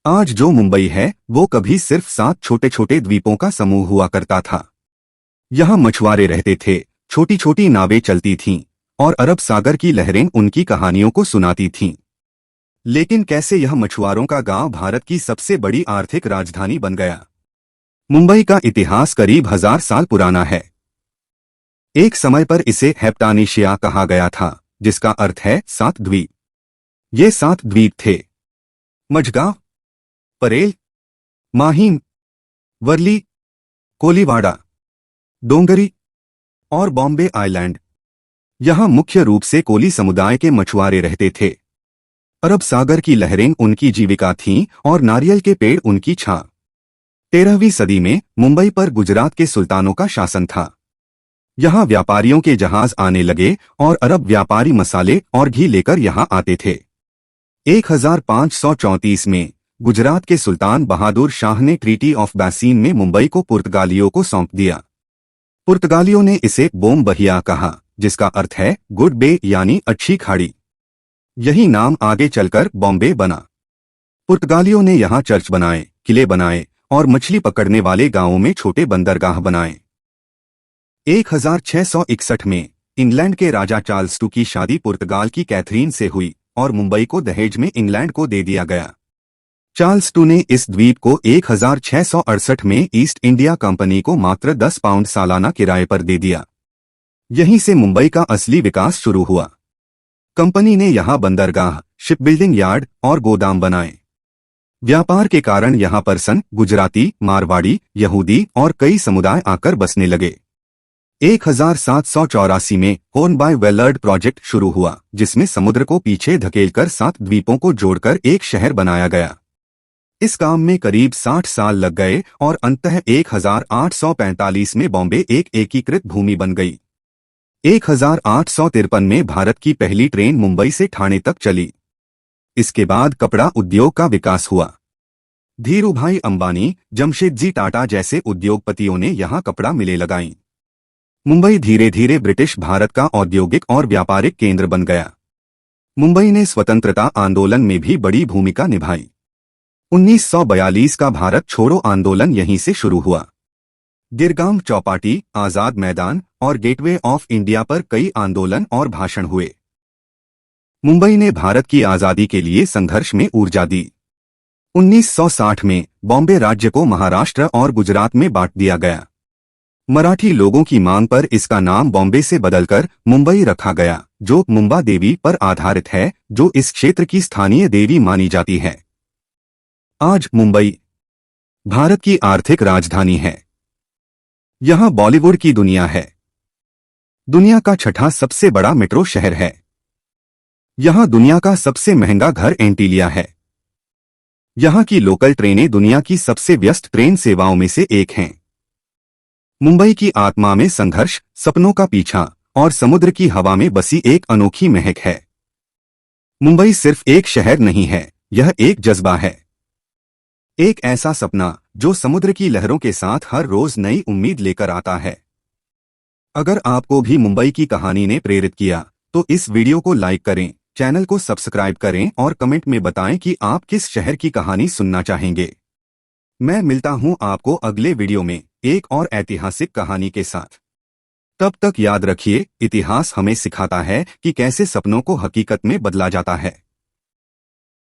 आज जो मुंबई है वो कभी सिर्फ 7 छोटे छोटे द्वीपों का समूह हुआ करता था। यहाँ मछुआरे रहते थे, छोटी छोटी नावें चलती थीं और अरब सागर की लहरें उनकी कहानियों को सुनाती थीं। लेकिन कैसे यह मछुआरों का गांव भारत की सबसे बड़ी आर्थिक राजधानी बन गया? मुंबई का इतिहास करीब 1000 साल पुराना है। एक समय पर इसे हेप्टानेशिया कहा गया था, जिसका अर्थ है 7 द्वीप। ये 7 द्वीप थे: मझगांव, परेल, माहिम, वर्ली, कोलीवाड़ा, डोंगरी और बॉम्बे आइलैंड। यहाँ मुख्य रूप से कोली समुदाय के मछुआरे रहते थे। अरब सागर की लहरें उनकी जीविका थीं और नारियल के पेड़ उनकी छां। 13वीं सदी में मुंबई पर गुजरात के सुल्तानों का शासन था। यहाँ व्यापारियों के जहाज आने लगे और अरब व्यापारी मसाले और घी लेकर यहाँ आते थे। 1534 में गुजरात के सुल्तान बहादुर शाह ने ट्रीटी ऑफ बैसीन में मुंबई को पुर्तगालियों को सौंप दिया। पुर्तगालियों ने इसे बोम बहिया कहा, जिसका अर्थ है गुड बे यानी अच्छी खाड़ी। यही नाम आगे चलकर बॉम्बे बना। पुर्तगालियों ने यहाँ चर्च बनाए, किले बनाए और मछली पकड़ने वाले गांवों में छोटे बंदरगाह बनाए। 1661 में इंग्लैंड के राजा चार्ल्स टू की शादी पुर्तगाल की कैथरीन से हुई और मुंबई को दहेज में इंग्लैंड को दे दिया गया। चार्ल्स टू ने इस द्वीप को 1668 में ईस्ट इंडिया कंपनी को मात्र 10 पाउंड सालाना किराए पर दे दिया। यहीं से मुंबई का असली विकास शुरू हुआ। कंपनी ने यहाँ बंदरगाह, शिपबिल्डिंग यार्ड और गोदाम बनाए। व्यापार के कारण यहाँ पर्सन, गुजराती, मारवाड़ी, यहूदी और कई समुदाय आकर बसने लगे। 1784 में होर्न बाय वेलर्ड प्रोजेक्ट शुरू हुआ, जिसमें समुद्र को पीछे धकेलकर 7 द्वीपों को जोड़कर एक शहर बनाया गया। इस काम में करीब 60 साल लग गए और अंततः 1845 में बॉम्बे एक एकीकृत भूमि बन गई। 1853 में भारत की पहली ट्रेन मुंबई से ठाणे तक चली। इसके बाद कपड़ा उद्योग का विकास हुआ। धीरूभाई अंबानी, जमशेदजी टाटा जैसे उद्योगपतियों ने यहाँ कपड़ा मिलें लगाईं। मुंबई धीरे धीरे ब्रिटिश भारत का औद्योगिक और व्यापारिक केंद्र बन गया। मुंबई ने स्वतंत्रता आंदोलन में भी बड़ी भूमिका निभाई। 1942 का भारत छोड़ो आंदोलन यहीं से शुरू हुआ। गिरगांव चौपाटी, आजाद मैदान और गेटवे ऑफ इंडिया पर कई आंदोलन और भाषण हुए। मुंबई ने भारत की आजादी के लिए संघर्ष में ऊर्जा दी। 1960 में बॉम्बे राज्य को महाराष्ट्र और गुजरात में बांट दिया गया। मराठी लोगों की मांग पर इसका नाम बॉम्बे से बदलकर मुंबई रखा गया, जो मुंबा देवी पर आधारित है, जो इस क्षेत्र की स्थानीय देवी मानी जाती है। आज मुंबई भारत की आर्थिक राजधानी है। यहाँ बॉलीवुड की दुनिया है। दुनिया का 6ठा सबसे बड़ा मेट्रो शहर है। यहाँ दुनिया का सबसे महंगा घर एंटीलिया है। यहाँ की लोकल ट्रेनें दुनिया की सबसे व्यस्त ट्रेन सेवाओं में से एक हैं। मुंबई की आत्मा में संघर्ष, सपनों का पीछा और समुद्र की हवा में बसी एक अनोखी महक है। मुंबई सिर्फ एक शहर नहीं है, यह एक जज्बा है। एक ऐसा सपना जो समुद्र की लहरों के साथ हर रोज नई उम्मीद लेकर आता है। अगर आपको भी मुंबई की कहानी ने प्रेरित किया तो इस वीडियो को लाइक करें, चैनल को सब्सक्राइब करें और कमेंट में बताएं कि आप किस शहर की कहानी सुनना चाहेंगे। मैं मिलता हूं आपको अगले वीडियो में एक और ऐतिहासिक कहानी के साथ। तब तक याद रखिए, इतिहास हमें सिखाता है कि कैसे सपनों को हकीकत में बदला जाता है।